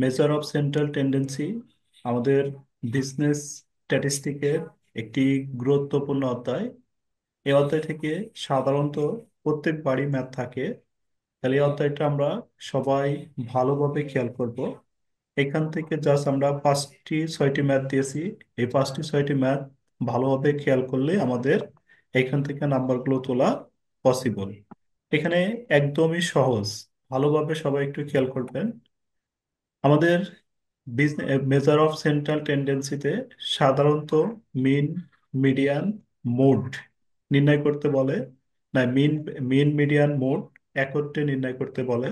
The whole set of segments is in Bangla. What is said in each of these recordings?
মেজার অফ সেন্ট্রাল টেন্ডেন্সি আমাদের বিজনেস স্ট্যাটিস্টিকের একটি গুরুত্বপূর্ণ অধ্যায়। এই অধ্যায় থেকে সাধারণত প্রত্যেকবারই ম্যাথ থাকে। তাহলে এই অধ্যায়টা আমরা সবাই ভালোভাবে খেয়াল করব। এখান থেকে জাস্ট আমরা 5টি 6টি ম্যাথ দিয়েছি। এই 5টি 6টি ম্যাথ ভালোভাবে খেয়াল করলে আমাদের এখান থেকে নাম্বারগুলো তোলা পসিবল। এখানে একদমই সহজ। ভালোভাবে সবাই একটু খেয়াল করবেন। আমাদের মেজার অফ সেন্ট্রাল টেন্ডেন্সিতে সাধারণত মিন, মিডিয়ান, মোড নির্ণয় করতে বলে। না, মিন মিডিয়ান মোড একত্রে নির্ণয় করতে বলে।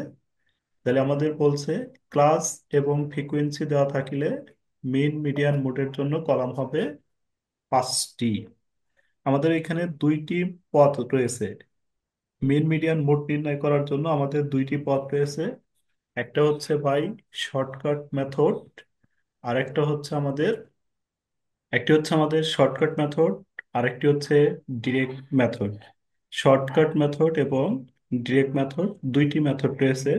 তাহলে আমাদের বলছে ক্লাস এবং ফ্রিকোয়েন্সি দেওয়া থাকিলে মিন মিডিয়ান মোডের জন্য কলাম হবে 5টি। আমাদের এখানে 2টি পথ রয়েছে। মিন মিডিয়ান মোড নির্ণয় করার জন্য আমাদের 2টি পথ রয়েছে। একটা হচ্ছে বাই শর্টকাট মেথড, আর একটি হচ্ছে আমাদের শর্টকাট মেথড, আরেকটি হচ্ছে ডিরেক্ট মেথড। শর্টকাট মেথড এবং ডিরেক্ট মেথড, 2টি মেথড রয়েছে।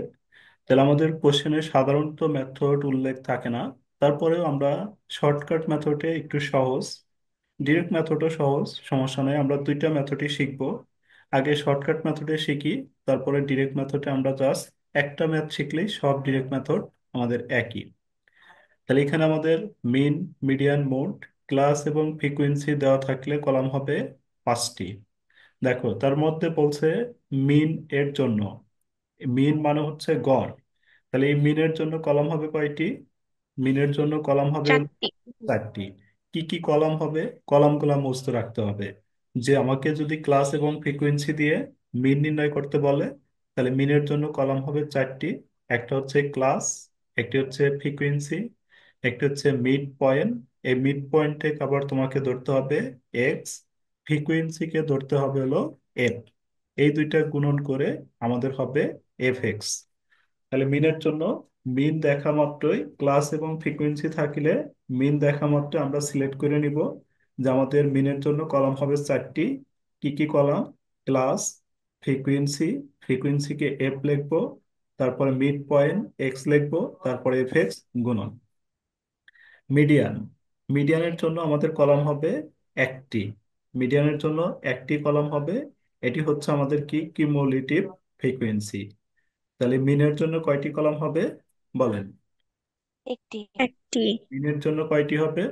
তাহলে আমাদের কোশ্চেনে সাধারণত মেথড উল্লেখ থাকে না। তারপরেও আমরা শর্টকাট মেথডে একটু সহজ, ডিরেক্ট মেথডও সহজ, সমস্যা নেই, আমরা 2টা মেথডই শিখবো। আগে শর্টকাট মেথডে শিখি, তারপরে ডিরেক্ট মেথডে আমরা জাস্ট একটা ম্যাথ শিখলেই সব ডিরেক্ট মেথড আমাদের একই। তাহলে এখানে আমাদের মিন, মিডিয়ান, মোড, ক্লাস এবং ফ্রিকোয়েন্সি দেওয়া থাকলে কলাম হবে 5টি। দেখো তার মধ্যে বলছে মিন এর জন্য, মিন মানে হচ্ছে গড়। তাহলে এই মিনের জন্য কলাম হবে কয়টি? মিনের জন্য কলাম হবে হলো চারটি। 4টি। কি কি কলাম হবে? কলামগুলো মুখস্থ রাখতে হবে। যে আমাকে যদি ক্লাস এবং ফ্রিকোয়েন্সি দিয়ে মিন নির্ণয় করতে বলে, তাহলে মিনের জন্য কলাম হবে 4টি। একটা হচ্ছে ক্লাস, একটি হচ্ছে ফ্রিকোয়েন্সি, একটি হচ্ছে মিড পয়েন্ট। এই মিড পয়েন্টে আবার তোমাকে ধরতে হবে এক্স, ফ্রিকোয়েন্সিকে ধরতে হবে হলো এফ। এই দুইটা গুণন করে আমাদের হবে এফ এক্স। তাহলে মিনের জন্য মিন দেখা মাত্রই ক্লাস এবং ফ্রিকোয়েন্সি থাকলে মিন দেখা মাত্রই আমরা সিলেক্ট করে নিব যে আমাদের মিনের জন্য কলাম হবে 4টি। কি কি কলাম? ক্লাস, ফ্রিকোয়েন্সি, ফ্রিকোয়েন্সিকে এফ লিখবো, তারপরে মিড পয়েন্ট এক্স লিখবো, তারপরে এফ এক্স গুণন। মিডিয়ান, মিডিয়ানের জন্য আমাদের কলাম হবে একটি। মিডিয়ানের জন্য একটি কলাম হবে। এটি হচ্ছে আমাদের কি কিউমুলেটিভ ফ্রিকোয়েন্সি। তাহলে মিনের জন্য কয়টি কলাম হবে বলেন? একটি। একটি। মিনের জন্য কয়টি হবে?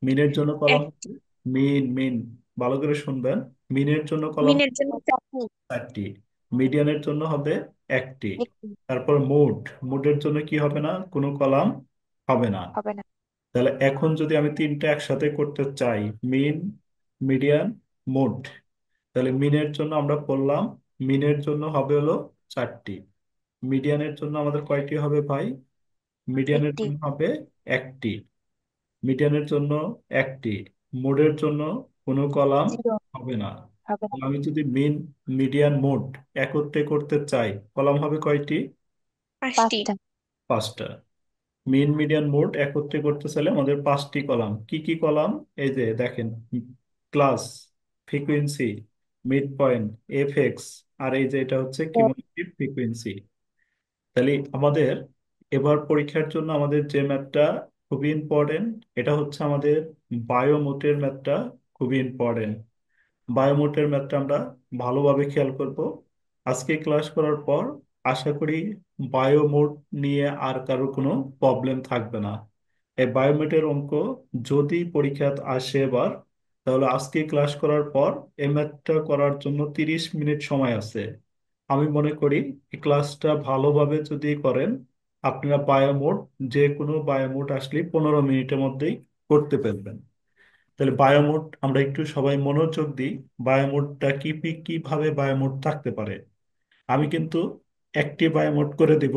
মিনের জন্য কলাম এক। হবে মিন, মিন, ভালো করে শুনবেন। মিনের জন্য কলাম মিনের জন্য চারটি। 4টি, মিডিয়ানের জন্য হবে একটি। একটি তারপর মোড, মোডের জন্য কি হবে না? কোনো কলাম হবে না। হবে না। তাহলে এখন যদি আমি 3টা একসাথে করতে চাই, মিন, মিডিয়ান, মোড, তাহলে মিনের জন্য আমরা করলাম, মিনের জন্য হবে হলো 4টি। মিডিয়ানের জন্য আমাদের কয়টি হবে ভাই? মিডিয়ানের একটি। জন্য হবে একটি। মিডিয়ানের জন্য একটি। মোডের জন্য কোনো কলাম জিরো হবে না। হবে না। তাহলে আমি যদি মিন, মিডিয়ান, মোড একত্রে করতে চাই, কলাম হবে কয়টি? 5টি। 5টা। 5টা। মিন, মিডিয়ান, মোড একত্রে করতে চাইলে আমাদের 5টি কলাম। কি কি কলাম? এই যে দেখেন, class, frequency, mid point, F X, আর এই যে এটা হচ্ছে কিউমুলেটিভ ফ্রিকোয়েন্সি। তাহলে আমাদের এবার পরীক্ষার জন্য আমাদের যে ম্যাথটা খুবই ইম্পর্টেন্ট, এটা হচ্ছে আমাদের বায়োমোটের ম্যাথটা, খুবই ইম্পর্টেন্ট। বায়োমোটের ম্যাথটা আমরা ভালোভাবে খেয়াল করব আজকে ক্লাস করার পর। আশা করি বায়োমোট নিয়ে আর কারো কোনো প্রবলেম থাকবে না। এই বায়োমেটের অঙ্ক যদি পরীক্ষায় আসে এবার, তাহলে আজকে ক্লাস করার পর এই ম্যাথটা করার জন্য 30 মিনিট সময় আছে। আমি মনে করি এই ক্লাসটা ভালোভাবে যদি করেন, আপনারা বায়োমোট, যে কোনো বায়োমোট আসলে 15 মিনিটের মধ্যেই করতে পারবেন। তাহলে বায়োমোড আমরা একটু সবাই মনোযোগ দিই। বায়োমোডটা কিভাবে বায়োমোড থাকতে পারে। আমি কিন্তু একটি বায়োমোড করে দিব।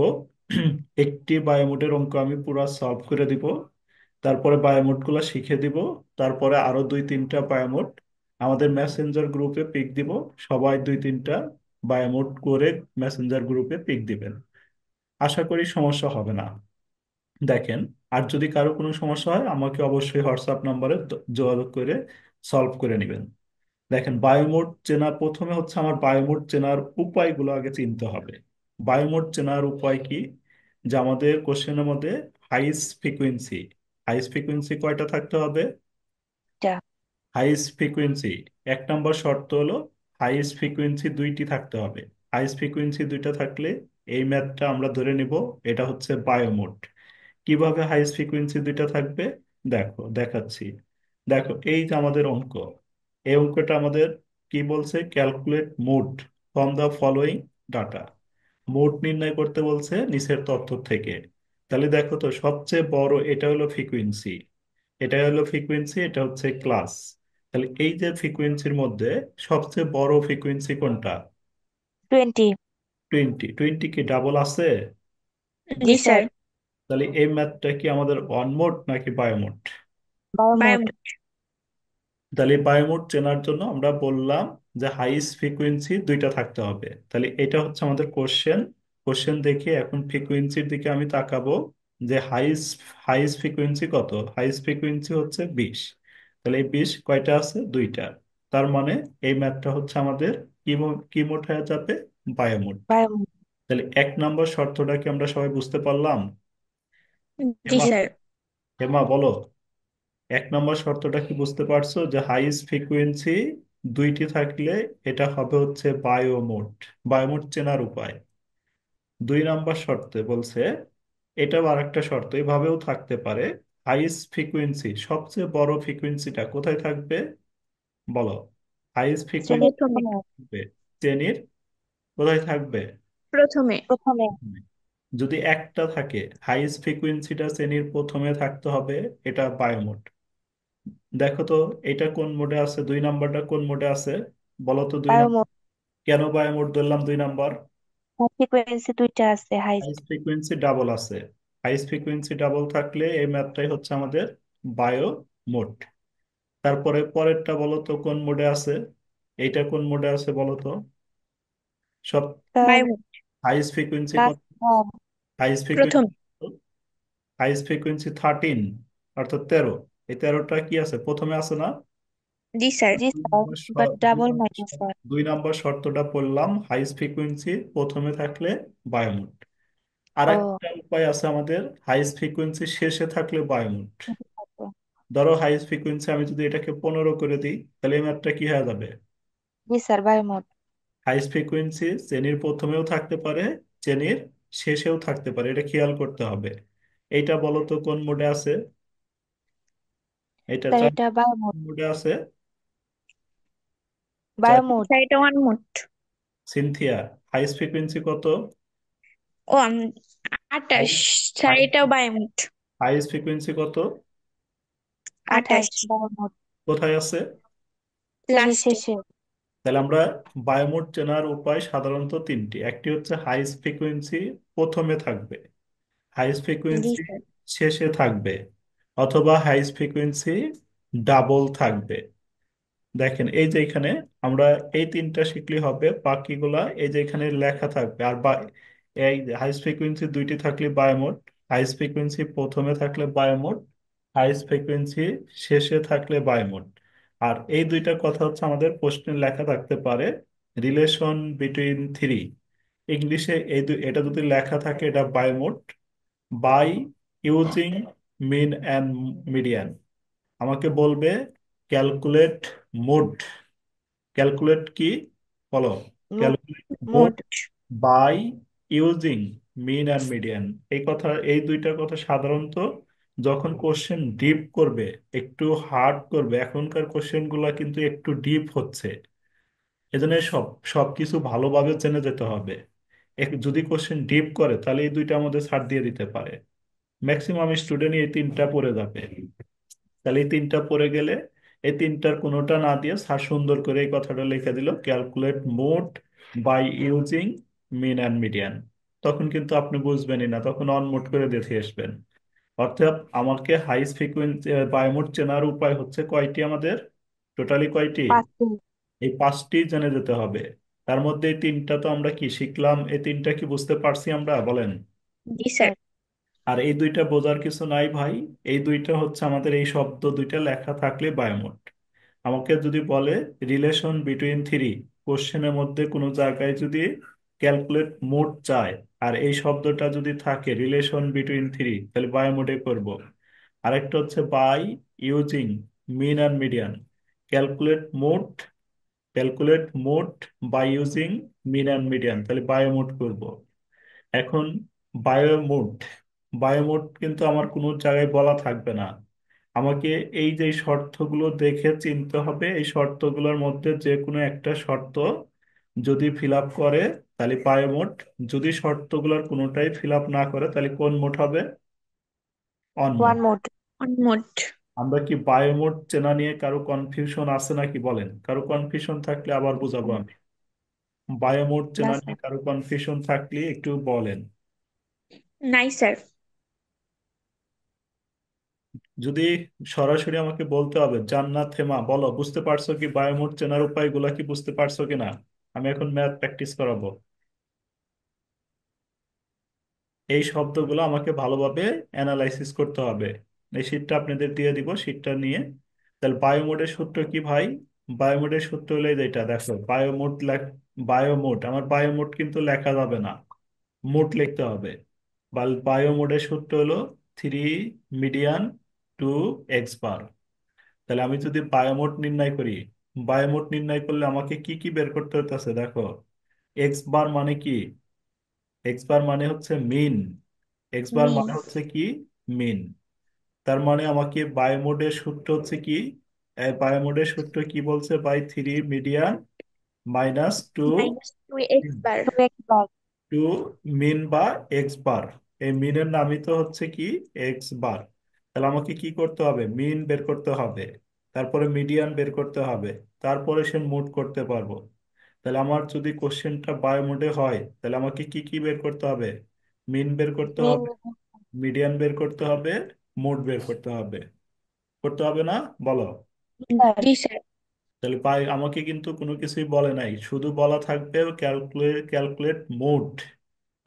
একটি বায়োমোডের অঙ্ক আমি পুরো সলভ করে দিব। তারপরে বায়োমোড গুলো শিখে দিব। তারপরে আরো 2-3টা বায়োমোড আমাদের মেসেঞ্জার গ্রুপে পিক দিব। সবাই 2-3টা বায়োমোড করে মেসেঞ্জার গ্রুপে পিক দিবেন। আশা করি সমস্যা হবে না। দেখেন, আর যদি কারো কোনো সমস্যা হয় আমাকে অবশ্যই হোয়াটসঅ্যাপ নাম্বারে যোগাযোগ করে সলভ করে নেবেন। দেখেন, বায়োমোড চেনা, প্রথমে হচ্ছে আমার বায়োমোড চেনার উপায়গুলো আগে চিনতে হবে। বায়োমোড চেনার উপায় কি? যে আমাদের কোশ্চেনের মধ্যে হাইস্ট ফ্রিকোয়েন্সি, হাইস্ট ফ্রিকোয়েন্সি কয়টা থাকতে হবে? এটা হাইস্ট ফ্রিকোয়েন্সি, এক নম্বর শর্ত হলো হাইস্ট ফ্রিকোয়েন্সি দুইটি থাকতে হবে। হাইস্ট ফ্রিকোয়েন্সি দুইটা থাকলে এই ম্যাথটা আমরা ধরে নিব এটা হচ্ছে বায়োমোড। কিভাবে হাইস্ট ফ্রিকোয়েন্সি দুইটা থাকবে দেখো, দেখাচ্ছি। দেখো এই যে আমাদের অঙ্ক, এই অঙ্কটা আমাদের কি বলছে, calculate mode from the following data. Mode নির্ণয় করতে বলছে নিচের তথ্য থেকে। তাহলে দেখো তো সবচেয়ে বড় এটা হলো ফ্রিকোয়েন্সি, এটা হলো ফ্রিকোয়েন্সি, এটা হচ্ছে ক্লাস। তাহলে এই যে ফ্রিকোয়েন্সির মধ্যে সবচেয়ে বড় ফ্রিকোয়েন্সি কোনটা? 20। 20। 20 কি ডাবল আছে? জি স্যার। তাহলে এই ম্যাথটা কি আমাদের অন মোড নাকি বায়ো মোড? বায়োমোট। তাহলে বায়োমোড চেনার জন্য আমরা বললাম যে হাইস্ট ফ্রিকোয়েন্সি দুইটা থাকতে হবে। তাহলে এটা হচ্ছে আমাদের কোশ্চেন। কোশ্চেন দেখে এখন ফ্রিকোয়েন্সির দিকে আমি তাকাবো যে হাইস্ট হাইস্ট ফ্রিকোয়েন্সি কত। হাইস্ট ফ্রিকোয়েন্সি হচ্ছে 20। তাহলে এই 20 কয়টা আছে? দুইটা। তার মানে এই ম্যাথটা হচ্ছে আমাদের কি মোড হয়ে যাবে? বায়োমোড। বায়োমোট। তাহলে এক নম্বর শর্তটা কি আমরা সবাই বুঝতে পারলাম? জি হেমা, স্যার। হেমা বলো, এক নম্বর শর্তটা কি বুঝতে পারছো যে হাইস্ট ফ্রিকোয়েন্সি দুইটি থাকলে এটা হবে হচ্ছে বায়োমোড। বায়োমোড চেনার উপায়। দুই নম্বর শর্তে বলছে, এটাও আরেকটা শর্ত এভাবেও থাকতে পারে, হাইস্ট ফ্রিকোয়েন্সি সবচেয়ে বড় ফ্রিকোয়েন্সিটা কোথায় থাকবে বলো? হাইস্ট ফ্রিকোয়েন্সি প্রথমে। থাকবে শ্রেণীর কোথায় থাকবে? প্রথমে। প্রথমে। যদি একটা থাকে, হাইস্ট ফ্রিকোয়েন্সিটা শ্রেণীর প্রথমে থাকতে হবে, এটা বায়োমোড। দেখো তো এটা কোন মোডে আছে, দুই নাম্বারটা কোন মোডে আছে বলো তো? দুই নাম্বার বায়োমোট। কেন বায়ো মোড ধরলাম? দুই নাম্বার ফ্রিকোয়েন্সি দুইটা আছে হাইস্ট। হাইস্ট ফ্রিকোয়েন্সি ডাবল আছে। হাইস্ট ফ্রিকোয়েন্সি ডাবল থাকলে এই ম্যাথটাই হচ্ছে আমাদের বায়ো মোড। তারপরে পরেরটা বলো তো কোন মোডে আছে? এইটা কোন মোডে আছে বলো তো? সব বায়োমোট। হাইস্ট ফ্রিকোয়েন্সি ক্লাস কত? ওয়ান। হাইস্ট প্রথম। ফ্রিকোয়েন্সি, হাইস্ট ফ্রিকোয়েন্সি 13, অর্থাৎ 13। এই 13টা কি আছে? প্রথমে আছে না? জি স্যার। জি দুই স্যার। নম্বর বাট দুই ডাবল নম্বর মাইনাস স্যার। দুই নম্বর শর্তটা পড়লাম, হাইস্ট ফ্রিকোয়েন্সি প্রথমে থাকলে বায়োমোড। আর ও। একটা উপায় আছে আমাদের, হাইস্ট ফ্রিকোয়েন্সি শেষে থাকলে বায়োমোড। ধরো হাইস্ট ফ্রিকোয়েন্সি আমি যদি এটাকে 15 করে দিই, তাহলে এই ম্যাথটা কি হয়ে যাবে? জি স্যার বায়োমোট। হাইস্ট ফ্রিকোয়েন্সি শ্রেণীর প্রথমেও থাকতে পারে, শ্রেণীর শেষেও থাকতে পারে, এটা খেয়াল করতে হবে। এইটা বলো তো কোন মোডে আছে? এটা স্যার চার এটা বায়োমোট। মোডে আছে। চার। বায়োমোট। স্যার এটা ওয়ান মোট। সিনথিয়া, হাইস্ট ফ্রিকোয়েন্সি কত? ও 28। স্যার এটাও বায়োমোট। হাইস্ট ফ্রিকোয়েন্সি কত? 28। বায়োমোট। কোথায় আছে? শ্রেণীর শেষে। তাহলে আমরা বায়োমোড চেনার উপায় সাধারণত তিনটি। একটি হচ্ছে হাইস্ট ফ্রিকোয়েন্সি প্রথমে থাকবে, হাইস্ট জি ফ্রিকোয়েন্সি স্যার। শেষে থাকবে, অথবা হাইস্ট ফ্রিকোয়েন্সি ডাবল থাকবে। দেখেন এই যে এখানে আমরা এই তিনটা শিখলে হবে, বাকিগুলা এই যে এখানে লেখা থাকবে। আর বা এই হাইস্ট ফ্রিকোয়েন্সি দুইটি থাকলে বায়োমোড, হাইস্ট ফ্রিকোয়েন্সি প্রথমে থাকলে বায়োমোড, হাইস্ট ফ্রিকোয়েন্সি শেষে থাকলে বায়োমোড। আর এই দুইটা কথা হচ্ছে আমাদের প্রশ্নে লেখা থাকতে পারে, রিলেশন বিটুইন থ্রি। ইংলিশে এটা যদি লেখা থাকে এটা bimode, by using mean and median. আমাকে বলবে ক্যালকুলেট মোড। ক্যালকুলেট কি বলো? Mode. Calculate mode mode. By using mean and median. এই কথা, এই দুইটা কথা সাধারণত যখন কোশ্চেন ডিপ করবে, একটু হার্ড করবে, এখনকার কোশ্চেন গুলা কিন্তু একটু ডিপ হচ্ছে, এজন্য সবকিছু ভালোভাবে জেনে যেতে হবে। যদি কোশ্চেন ডিপ করে তাহলে এই দুইটা আমাদের ছাড় দিয়ে দিতে পারে। ম্যাক্সিমাম স্টুডেন্ট এই তিনটা পড়ে যাবে। তাহলে এই তিনটা পড়ে গেলে এই তিনটার কোনোটা না দিয়ে স্যার সুন্দর করে এই কথাটা লিখে দিল, calculate mode by using mean and median. তখন কিন্তু আপনি বুঝবেনই না, তখন অনমোড করে দেখে আসবেন। অর্থাৎ আমাকে হাইস্ট ফ্রিকোয়েন্সি বায়োমোড চেনার উপায় হচ্ছে কয়টি আমাদের? টোটালি কয়টি? পাঁচটি। এই পাঁচটি জেনে যেতে হবে। তার মধ্যে এই তিনটা তো আমরা কি শিখলাম, এই তিনটা কি বুঝতে পারছি আমরা বলেন? জি স্যার। আর এই দুইটা বোঝার কিছু নাই ভাই, এই দুইটা হচ্ছে আমাদের এই শব্দ দুইটা লেখা থাকলে বায়োমোড। আমাকে যদি বলে রিলেশন বিটুইন থ্রি, কোশ্চেনের মধ্যে কোনো জায়গায় যদি ক্যালকুলেট মোড চায়, আর এই শব্দটা যদি থাকে রিলেশন বিটুইন থ্রি, তাহলে বাই মোডে করব। আরেকটা হচ্ছে বাই ইউজিং মিন আর median, calculate mode, calculate mode by using mean and median, তাহলে বায়োমোড করব। এখন বায়োমোড, বায়োমোড কিন্তু আমার কোনো জায়গায় বলা থাকবে না। আমাকে এই যে শর্তগুলো দেখে চিনতে হবে, এই শর্তগুলোর মধ্যে যে কোনো একটা শর্ত যদি ফিল আপ করে তাহলে বায়োমোড, যদি শর্তগুলোর কোনোটাই ফিল আপ না করে তাহলে কোন মোড হবে? One mode. One mode. One mode. আমরা কি বায়োমোড চেনা নিয়ে কারো কনফিউশন আছে নাকি বলেন? কারো কনফিউশন থাকলে আবার বুঝাবো আমি। বায়োমোড না চেনা নিয়ে স্যার। কারো কনফিউশন থাকলে একটু বলেন। নাই স্যার। যদি সরাসরি আমাকে বলতে হবে, জান্নাত হেমা বলো বুঝতে পারছো কি বায়োমোড চেনার উপায়গুলো কি বুঝতে পারছো কিনা, আমি এখন ম্যাথ প্র্যাকটিস করাবো। এই শব্দগুলো আমাকে ভালোভাবে অ্যানালাইসিস করতে হবে। এই শীটটা আপনাদের দিয়ে দিব, শীটটা নিয়ে। তাহলে বায়োমোডের সূত্র কি ভাই? বায়োমোডের সূত্র হলে যেটা দেখো, বায়োমোড বায়োমোড, আমার বায়োমোড কিন্তু লেখা যাবে না, মোড লিখতে হবে। বায়োমোডের সূত্র হলো three median two x bar. তাহলে আমি যদি বায়োমোড নির্ণয় করি, বায়োমোড নির্ণয় করলে আমাকে কি কি বের করতে হতেছে দেখো। এক্স বার মানে কি? এক্স বার মানে হচ্ছে মিন, এক্স বার মিন। মানে হচ্ছে কি? মিন। তার মানে আমাকে বায়োমোডের সূত্র হচ্ছে কি? বায়োমোডের সূত্র কি বলছে? By three median minus two -2x bar. Two mean বা এক্স বার। এই মিনের নামই তো হচ্ছে কি? X bar. তাহলে আমাকে কি করতে হবে? মিন বের করতে হবে, তারপরে মিডিয়ান বের করতে হবে, তারপরে সে মোড করতে পারবো। তাহলে আমার যদি কোশ্চেনটা বায়োমোডে হয় তাহলে আমাকে কি কি বের করতে হবে? মিন বের করতে মিন। হবে, মিডিয়ান বের করতে হবে, মোড বের করতে হবে। করতে হবে না? বলো। স্যার। জি স্যার। তাহলে পাই আমাকে কিন্তু কোনো কিছুই বলে নাই, শুধু বলা থাকবে ক্যালকুলেট, ক্যালকুলেট মোড।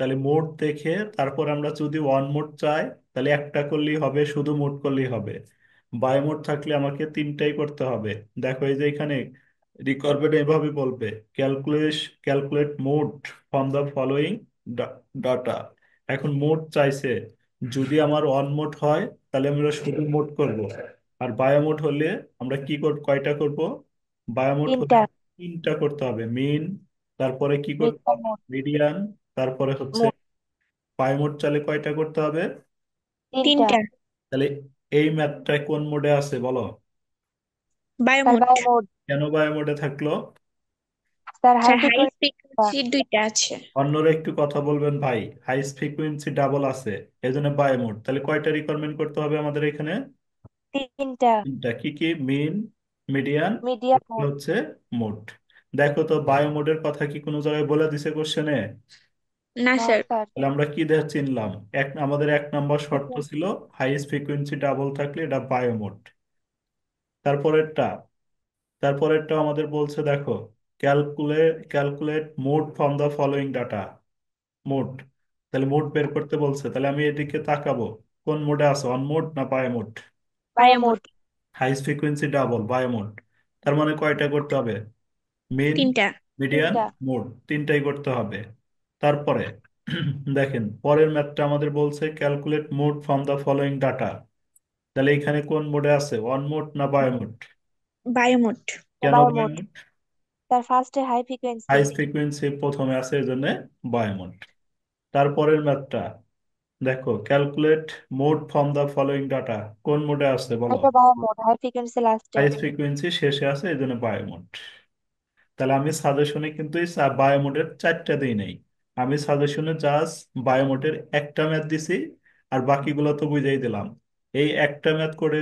তাহলে মোড দেখে তারপর আমরা যদি ওয়ান মোড চাই তাহলে একটা করলেই হবে, শুধু মোড করলেই হবে। বাই মোড থাকলে আমাকে তিনটাই করতে হবে। দেখো এই যে এখানে রিকোয়ারমেন্ট এভাবে বলবে, calculation calculate mode from the following data. এখন মোড চাইছে, যদি আমার অন মোড হয় তাহলে আমরা শুধু মোড করব, আর বায়ো মোড হলে আমরা কি কয়টা করব? বায়োমোড হলে তিনটা। তিনটা করতে হবে, মিন, তারপরে কি করতে মিডিয়াম হবে? মোড। মিডিয়ান, তারপরে হচ্ছে মোড। বায়োমোড চাইলে কয়টা করতে হবে? তিনটা। তিনটা। তাহলে এই ম্যাথটা কোন মোডে আছে বলো? Sir bimode. Bimode. কেন বায়োমোডে থাকলো? Sir high sir high frequency. Frequency দুইটা আছে। অন্যরা একটু কথা বলবেন ভাই। হাই ফ্রিকোয়েন্সি ডাবল আছে, এই জন্য বায়োমোড। তাহলে কয়টা রিকোয়ারমেন্ট করতে হবে আমাদের এখানে? তিনটা। তিনটা। কি কি? মিন, মিডিয়ান, মিডিয়াম মোড। হচ্ছে মোড। দেখো তো বায়োমোডের কথা কি কোনো জায়গায় বলে দিছে কোশ্চেনে? না না স্যার। স্যার। তাহলে আমরা কি দেখে চিনলাম? আমাদের এক নম্বর শর্ত ছিল ফ্রিকোয়েন্সি। হাইয়েস্ট ফ্রিকোয়েন্সি ডাবল থাকলে এটা বায়োমোড। তারপরেরটা, তারপরেরটা আমাদের বলছে দেখো, calculate mode from the following data, mode. তাহলে মোড বের করতে বলছে, তাহলে আমি এদিকে তাকাবো কোন মোডে আছে, অন মোড না bimode? Bi bimode. Mode. Highest frequency double bimode. তার মানে কয়টা করতে হবে? মিন, তিনটা। মিডিয়ান, তিনটা। মোড, তিনটাই করতে হবে। তারপরে দেখেন পরের ম্যাথটা আমাদের বলছে calculate mode from the following data. তাহলে এখানে কোন মোডে আছে, অন মোড না বায়ো মোড? বায়োমোট। কেন বাই বায়ো মোড। মোড? স্যার ফার্স্টে হাই ফ্রিকোয়েন্সি। হাই ফ্রিকোয়েন্সি প্রথমে আছে এই জন্য বায়ো মোড। তারপরের ম্যাথটা দেখো, calculate mode from the following data, কোন মোডে আছে বলো? এটা বাই মোড, হাই ফ্রিকোয়েন্সি লাস্টে। হাই ফ্রিকোয়েন্সি শেষে আছে এই জন্য বায়ো মোড। তাহলে আমি সাজেশনে কিন্তু এই বায়োমোডের চারটা দিই নাই, আমি সাজেশনে জাস্ট বায়োমোডের একটা ম্যাথ দিছি, আর বাকিগুলো তো বুঝাই দিলাম। এই একটা ম্যাথ করে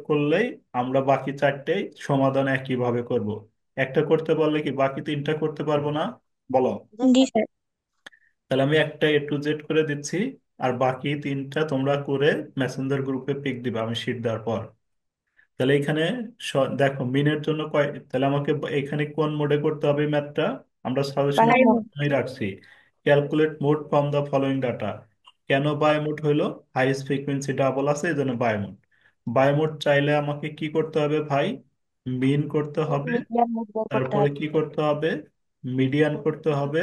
করলেই আমরা বাকি চারটেই সমাধান একইভাবে করব। একটা করতে পারলে কি বাকি তিনটা করতে পারবো না? বলো। জি জি স্যার। স্যার। তাহলে আমি একটা এ টু জেড করে দিচ্ছি, আর বাকি তিনটা তোমরা করে মেসেঞ্জার গ্রুপে পিক দিবে আমি শীট দেওয়ার পর। তাহলে এখানে দেখো মিনের জন্য তাহলে আমাকে এখানে কোন মোডে করতে হবে ম্যাথটা? আমরা সাজেশনে বাই মোড। বায়োমোট। রাখছি calculate mode from the following data. কেন বাই মোড হইলো? হাইস্ট ফ্রিকোয়েন্সি ডাবল আছে এই জন্য বাই মোড। বাই মোড চাইলে আমাকে কি করতে হবে ভাই? মিন করতে মিন হবে, মিডিয়াম মোড বের করতে তারপরে হবে। কি করতে হবে? মিডিয়ান করতে হবে,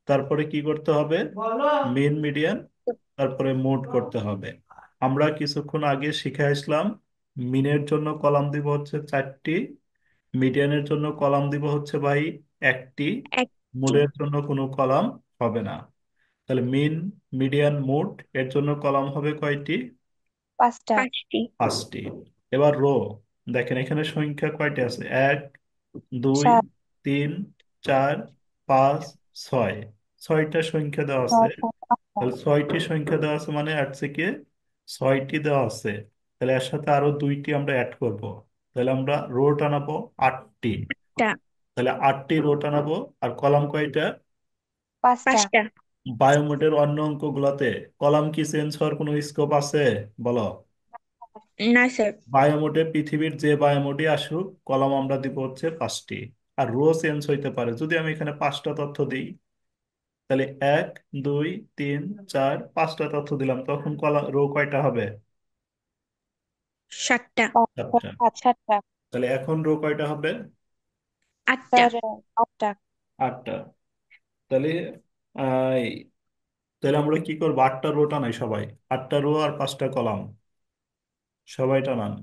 তারপরে কি করতে হবে, মিন মিডিয়ান, তারপরে মোড করতে হবে। আমরা কিছুক্ষণ আগে শিখে আসলাম মিনের জন্য কলাম দিব হচ্ছে 4টি, মিডিয়ানের জন্য কলাম দিব হচ্ছে ভাই 1টি, একটি। মোডের জন্য কোনো কলাম হবে না। তাহলে মিন, মিডিয়ান, মোড এর জন্য কলাম হবে কয়টি? 5টা। 5টি। 5টি। এবার রো, দেখেন এখানে সংখ্যা কয়টি আছে, 1, 2, 7, 3, 4, 5, 6, 6টা সংখ্যা দেওয়া আছে। 6, 7, 8টা। তাহলে 6টি সংখ্যা দেওয়া আছে মানে এর থেকে 6টি দেওয়া আছে। তাহলে এর সাথে আরো 2টি আমরা অ্যাড করব। তাহলে আমরা রো টানাবো 8টি। টা। তাহলে 8টি রো টানাবো। আর কলাম কয়টা? 5টা। 5টা। বায়োমোডের অন্য অঙ্কগুলোতে কলাম কি চেঞ্জ হওয়ার কোনো স্কোপ আছে? বলো। না স্যার। বায়োমোডে পৃথিবীর যে বায়োমোডই আসুক, কলাম আমরা দিব হচ্ছে 5টি। আর রো চেঞ্জ হইতে পারে। যদি আমি এখানে 5টা তথ্য দিই, তাহলে 1, 2, 3, 4, 5টা তথ্য দিলাম, তখন কলাম রো কয়টা হবে? 7টা। 5, 6, 7টা। 7, 7টা। তাহলে এখন রো কয়টা হবে? 8টা। স্যার 8টা। 8টা। তাহলে আহ, তাহলে আমরা কি করবো, 8টা রো টানাই সবাই। 8টা রো আর 5টা কলাম, সবাই টানান।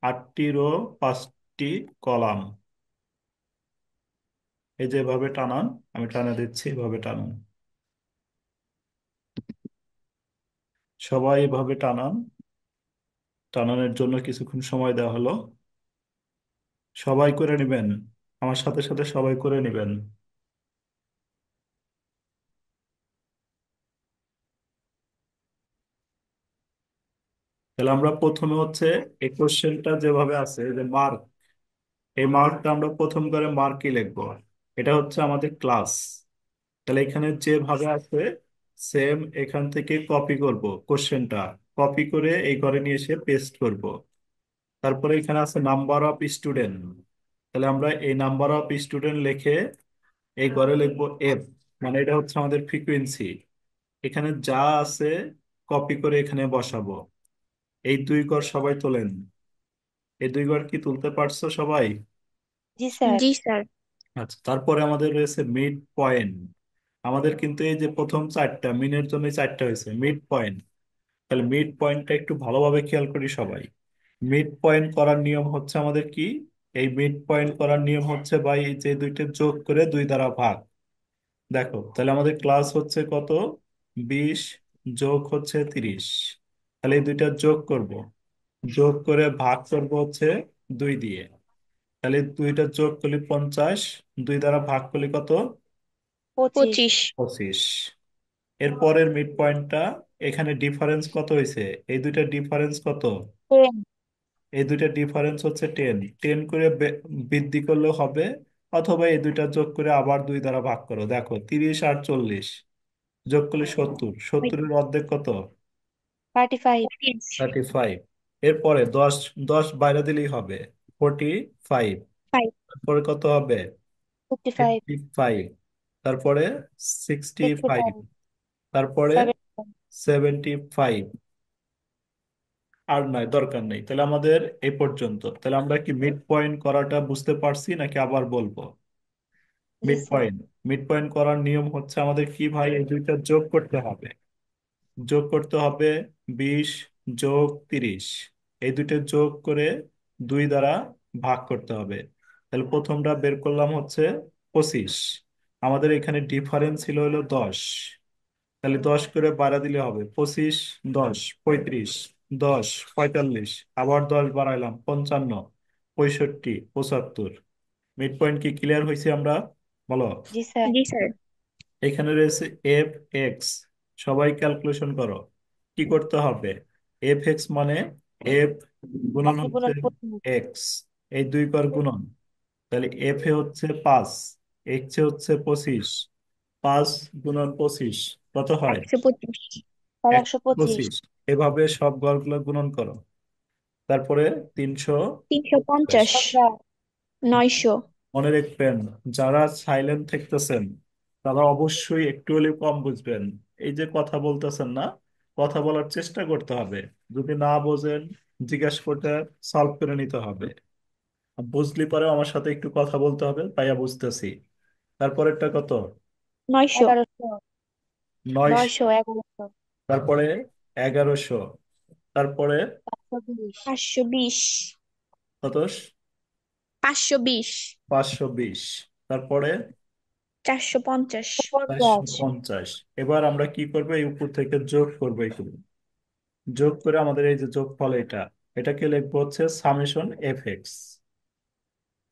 8টি রো, 5টি কলাম। এই যে এভাবে টানান, আমি টানা দিচ্ছি, এভাবে টানান, সবাই এভাবে টানান। টানানোর জন্য কিছুক্ষণ সময় দেওয়া হলো। সবাই করে নেবেন, আমার সাথে সাথে সবাই করে নেবেন। তাহলে আমরা প্রথমে হচ্ছে এই কোশ্চেনটা যেভাবে আছে, যে মার্ক, এই মার্কটা আমরা প্রথম করে মার্কই লিখবো। এটা হচ্ছে আমাদের ক্লাস। তাহলে এখানে যেভাবে আছে সেম এখান থেকে কপি করব কোশ্চেনটা, কপি করে এই ঘরে নিয়ে এসে পেস্ট করব। তারপরে এখানে আছে নাম্বার অফ স্টুডেন্ট। তাহলে আমরা এই নাম্বার অফ স্টুডেন্ট লিখে এই ঘরে লিখবো এফ, মানে এটা হচ্ছে আমাদের ফ্রিকোয়েন্সি। এখানে যা আছে কপি করে এখানে বসাবো। এই 2 ঘর সবাই তোলেন। এই 2 ঘর কি তুলতে পারছো সবাই? জি স্যার। জি স্যার। আচ্ছা, তারপরে আমাদের রয়েছে মিড পয়েন্ট। আমাদের কিন্তু এই যে প্রথম 4টা মিনের জন্য 4টা হয়েছে মিড পয়েন্ট। তাহলে মিড পয়েন্টটা একটু ভালোভাবে খেয়াল করি সবাই। মিড পয়েন্ট করার নিয়ম হচ্ছে আমাদের কি, এই মিড পয়েন্ট করার নিয়ম হচ্ছে ভাই এই যে দুইটা যোগ করে 2 দ্বারা ভাগ। দেখো তাহলে আমাদের ক্লাস হচ্ছে কত, 20 যোগ হচ্ছে 30। তাহলে এই দুইটা যোগ করব, যোগ করে ভাগ করব হচ্ছে 2 দিয়ে। তাহলে দুইটা যোগ করলে 50, 2 দ্বারা ভাগ করলে কত? 25। 25। 25। এর পরের মিড পয়েন্টটা, এখানে ডিফারেন্স কত হয়েছে, এই দুইটা ডিফারেন্স কত? 10। এই দুইটা ডিফারেন্স হচ্ছে 10। 10 করে বৃদ্ধি করলেও হবে, অথবা এই দুইটা যোগ করে আবার 2 দ্বারা ভাগ করো। দেখো 30 আর 40 যোগ করলে 70, 70-এর অর্ধেক কত? 35। 35। এরপরে 10, 10 বাইরে দিলেই হবে, 45। 5। তারপরে কত হবে? 55। 55। তারপরে 65। 65। তারপরে 70। 75। আর নাই, দরকার নেই। তাহলে আমাদের এই পর্যন্ত। তাহলে আমরা কি মিড পয়েন্ট করাটা বুঝতে পারছি নাকি আবার বলবো? জি mid sir. Point, mid point করার নিয়ম হচ্ছে আমাদের কি ভাই, এই দুইটা যোগ করতে হবে। যোগ করতে হবে 20 যোগ 30। এই দুইটা যোগ করে 2 দ্বারা ভাগ করতে হবে। তাহলে প্রথমটা বের করলাম হচ্ছে 25। আমাদের এখানে ডিফারেন্স ছিল হলো 10। তাহলে 10 করে বাড়া দিলে হবে 25, 10, 35, 10, 45, আবার 10 বাড়াইলাম 55, 65, 75। মিড পয়েন্ট কি ক্লিয়ার হয়েছে আমরা? বলো। জি স্যার। জি স্যার। এখানে রয়েছে এফ এক্স। সবাই ক্যালকুলেশন করো। কি করতে হবে? এফ এক্স মানে এফ গুণন 1 হচ্ছে গুণন 25। এক্স, এই 2 ঘর গুণন। তাহলে এফ এ হচ্ছে 5, এক্স এ হচ্ছে 25। 5 গুণন 25 কত হয়? 125। স্যার এক 125। 25। এভাবে সব ঘরগুলো গুণন করো। তারপরে 350। 350। 50। 900। মনে রাখবেন, যারা সাইলেন্ট থাকতেছেন তারা অবশ্যই একটু হলেও কম বুঝবেন। এই যে কথা বলতেছেন না, কথা বলার চেষ্টা করতে হবে। যদি না বোঝেন জিজ্ঞাসা করতে, সলভ করে নিতে হবে। বুঝলি পরে আমার সাথে একটু কথা বলতে হবে, পাইয়া বুঝতেছি। তারপরেরটা কত? নয়শো। 1100, নয়শো, 900, 1100, তারপরে 1100, তারপরে 520, 520। কত? 520। 520, তারপরে 450। 50, 450। এবার আমরা কি করবো, এই উপর থেকে যোগ করবো এগুলো, যোগ করে আমাদের এই যে যোগফল এটাকে লিখবো হচ্ছে summation f x.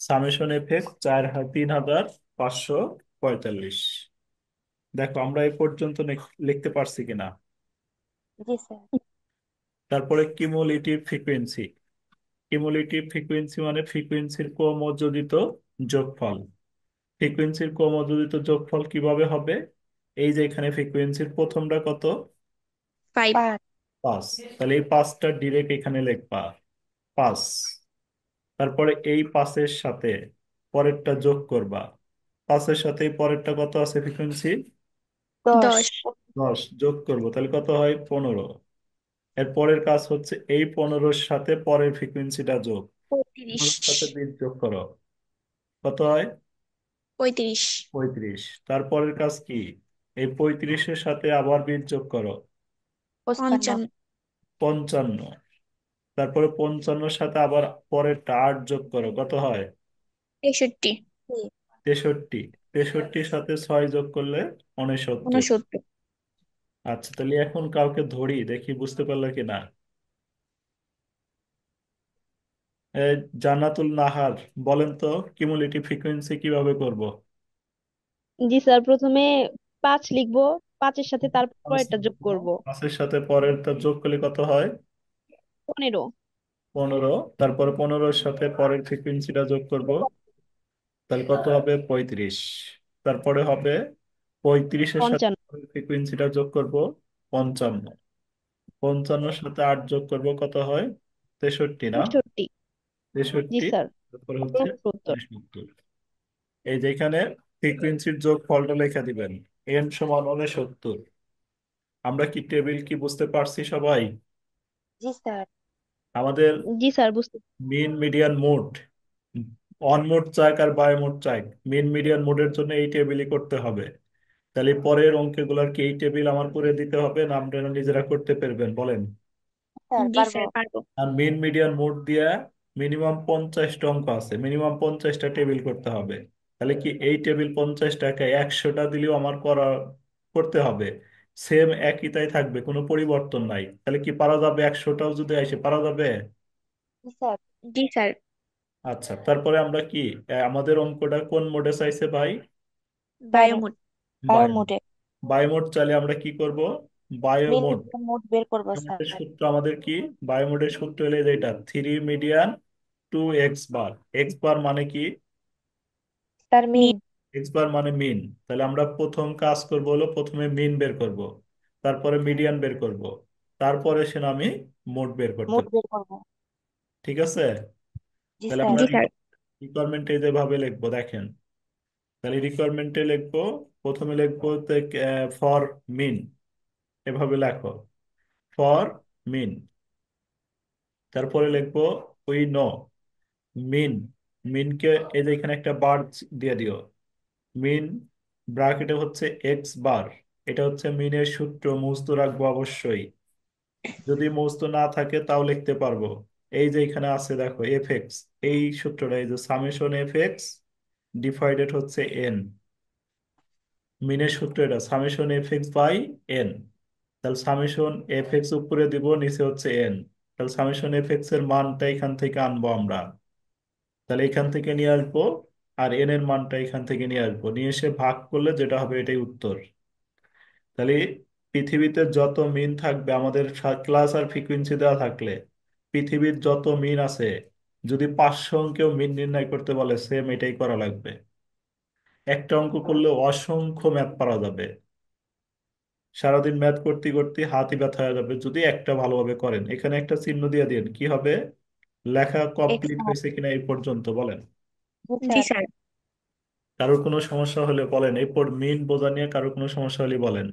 Summation f x 3545 দেখো আমরা এই পর্যন্ত লিখতে পারছি কিনা। জি স্যার। তারপরে কিউমুলেটিভ ফ্রিকোয়েন্সি। কিউমুলেটিভ ফ্রিকোয়েন্সি মানে ফ্রিকোয়েন্সির ক্রমযোজিত যোগফল। ফ্রিকোয়েন্সির ক্রমযোজিত যোগফল কিভাবে হবে? এই যে এখানে ফ্রিকোয়েন্সির প্রথমটা কত? 5। 5, 5। তাহলে এই 5টা ডিরেক্ট এখানে লিখবা, 5। তারপরে এই 5-এর সাথে পরেরটা যোগ করবা। 5-এর সাথে এই পরেরটা কত আছে ফ্রিকোয়েন্সি? 10, 10। 10 যোগ করবো, তাহলে কত হয়? 15। এর পরের কাজ হচ্ছে এই 15-র সাথে পরের ফ্রিকোয়েন্সিটা যোগ। 35। 15-র সাথে 20 যোগ করো, কত হয়? 35। 35। তারপরের কাজ কি? এই 35-এর সাথে আবার 20 যোগ করো, 55, 55। 55। তারপরে 55-র সাথে আবার পরেরটা 8 যোগ করো, কত হয়? 63। 63। 63-র সাথে 6 যোগ করলে 69। 69। আচ্ছা, তাহলে এখন কাউকে ধরি, দেখি বুঝতে পারলে কি না। এই জান্নাতুল নাহার, বলেন তো কিউমুলেটিভ ফ্রিকোয়েন্সি কিভাবে করব? জি স্যার, প্রথমে 5 লিখবো, 5-এর সাথে তারপর 5 এটা যোগ লিখবো, করব। 5-এর সাথে পরেরটা যোগ করলে কত হয়? 15। 15। তারপরে 15-র সাথে পরের ফ্রিকোয়েন্সিটা যোগ করব, তাহলে কত হবে? 35। তারপরে হবে 35-এর সাথে 55। ফ্রিকোয়েন্সিটা যোগ করব, 55। 55-র সাথে 8 যোগ করব, কত হয়? 63 না? 63। জি 63। স্যার। তারপরে হচ্ছে 69। 69। এই যে এখানে ফ্রিকোয়েন্সির যোগ ফলটা লেখা দিবেন, এন সমান 69। আমরা কি টেবিল কি বুঝতে পারছি সবাই? জি স্যার। আমাদের জি স্যার, বুঝতে। মিন মিডিয়ান মোড, অন মোড চাক আর বাই মোড চাক, মিন মিডিয়ান মোডের জন্য এই টেবিলই করতে হবে। তাহলে পরের অঙ্কগুলোর কি এই টেবিল আমার করে দিতে হবে, না আপনারা নিজেরা করতে পারবেন বলেন? স্যার জি পারবো। স্যার, পারবো। আর মিন মিডিয়ান মোড দিয়া মিনিমাম 50টা অঙ্ক আছে, মিনিমাম 50টা টেবিল করতে হবে। তাহলে কি এই টেবিল 50টাকে 100টা দিলেও আমার করতে হবে, সেম একই তাই থাকবে, কোনো পরিবর্তন নাই। তাহলে কি পারা যাবে? 100টাও যদি আসে পারা যাবে? জি স্যার। জি স্যার। আচ্ছা, তারপরে আমরা কি আমাদের অঙ্কটা কোন মোডে চাইছে ভাই? Sir bimode. Bi bi. মোডে বায়োমোড চাইলে আমরা কি করব? মেন বায়োমোড। মোড বের করবো বায়োমোডের স্যার। সূত্র আমাদের কি? বায়োমোডের সূত্র হলে যেটা 3 median 2 x bar. X bar মানে কি? Sir mean. Mean. X bar মানে মিন। তাহলে আমরা প্রথম কাজ করব হলো প্রথমে মিন বের করব, তারপরে মিডিয়ান বের করব, তারপরে সে আমি মোড বের করতে মোড পারবো। বের করবো। ঠিক আছে? জি তাহলে স্যার। আমরা জি স্যার। রিকোয়ারমেন্টে যেভাবে লিখবো দেখেন, তাহলে রিকোয়ারমেন্টে লিখবো, প্রথমে লিখবো ফর মিন, এভাবে লেখো, ফর মিন। তারপরে লিখবো উই নো মিন। মিনকে এই যে এখানে একটা বার দিয়ে দিও, মিন ব্র্যাকেটে হচ্ছে এক্স বার। এটা হচ্ছে মিনের সূত্র, মুছতো রাখবো অবশ্যই, যদি মুছতো না থাকে তাও লিখতে পারবো। এই যে এখানে আছে দেখো এফ এক্স, এই সূত্রটা, এই যে সামেশন এফ এক্স ডিভাইডেড হচ্ছে এন। মিনের সূত্র এটা summation f x by n. তাহলে সামেশন এফ এক্স উপরে দিব, নিচে হচ্ছে এন। তাহলে সামেশন এফ এক্স এর মানটা এখান থেকে আনবো আমরা, তাহলে এখান থেকে নিয়ে আসবো, আর এন এর মানটা এখান থেকে নিয়ে আসবো, নিয়ে এসে ভাগ করলে যেটা হবে এটাই উত্তর। তাহলে পৃথিবীতে যত মিন থাকবে আমাদের ক্লাস আর ফ্রিকোয়েন্সি দেওয়া থাকলে, পৃথিবীর যত মিন আছে, যদি 500 অঙ্কেও মিন নির্ণয় করতে বলে সেম এটাই করা লাগবে। একটা অঙ্ক করলে অসংখ্য ম্যাথ পারা যাবে, সারাদিন ম্যাথ করতে করতে হাতই ব্যথা হয়ে যাবে যদি একটা ভালোভাবে করেন। এখানে একটা চিহ্ন দিয়ে দিন, কি হবে? লেখা এক্স কমপ্লিট স্যার। হয়েছে কিনা এই পর্যন্ত বলেন। জি জি স্যার। স্যার। কারোর কোনো সমস্যা হলে বলেন, এরপর মিন বোঝা নিয়ে কারোর কোনো সমস্যা হলে বলেন।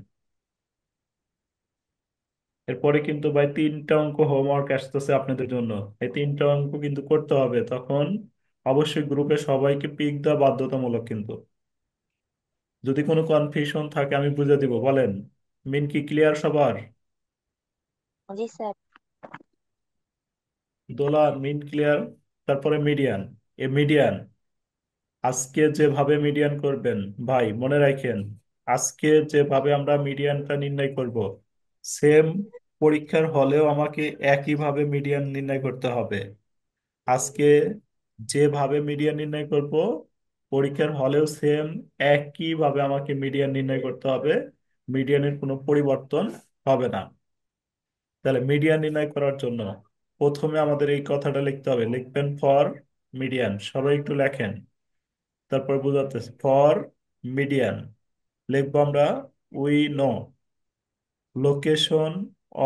এরপরে কিন্তু ভাই 3টা অঙ্ক হোমওয়ার্ক আসতেছে আপনাদের জন্য, এই 3টা অঙ্ক কিন্তু করতে হবে, তখন অবশ্যই গ্রুপে সবাইকে পিক দেওয়া বাধ্যতামূলক কিন্তু। যদি কোনো কনফিউশন থাকে আমি বুঝে দিব, বলেন। মিন কি ক্লিয়ার সবার? জি স্যার। দোলা, মিন ক্লিয়ার? তারপরে মিডিয়ান। এ মিডিয়ান আজকে যেভাবে মিডিয়ান করবেন ভাই, মনে রাখেন, আজকে যেভাবে আমরা মিডিয়ানটা নির্ণয় করব, সেম পরীক্ষার হলেও আমাকে একইভাবে মিডিয়ান নির্ণয় করতে হবে। আজকে যেভাবে মিডিয়ান নির্ণয় করব, পরীক্ষার হলেও সেম একইভাবে আমাকে মিডিয়ান নির্ণয় করতে হবে। মিডিয়ানের কোনো পরিবর্তন হবে না। তাহলে মিডিয়ান নির্ণয় করার জন্য প্রথমে আমাদের এই কথাটা লিখতে হবে, লিখবেন ফর মিডিয়ান, সবাই একটু লেখেন। তারপর বোঝাতেছে ফর মিডিয়ান লিখবো আমরা, we know location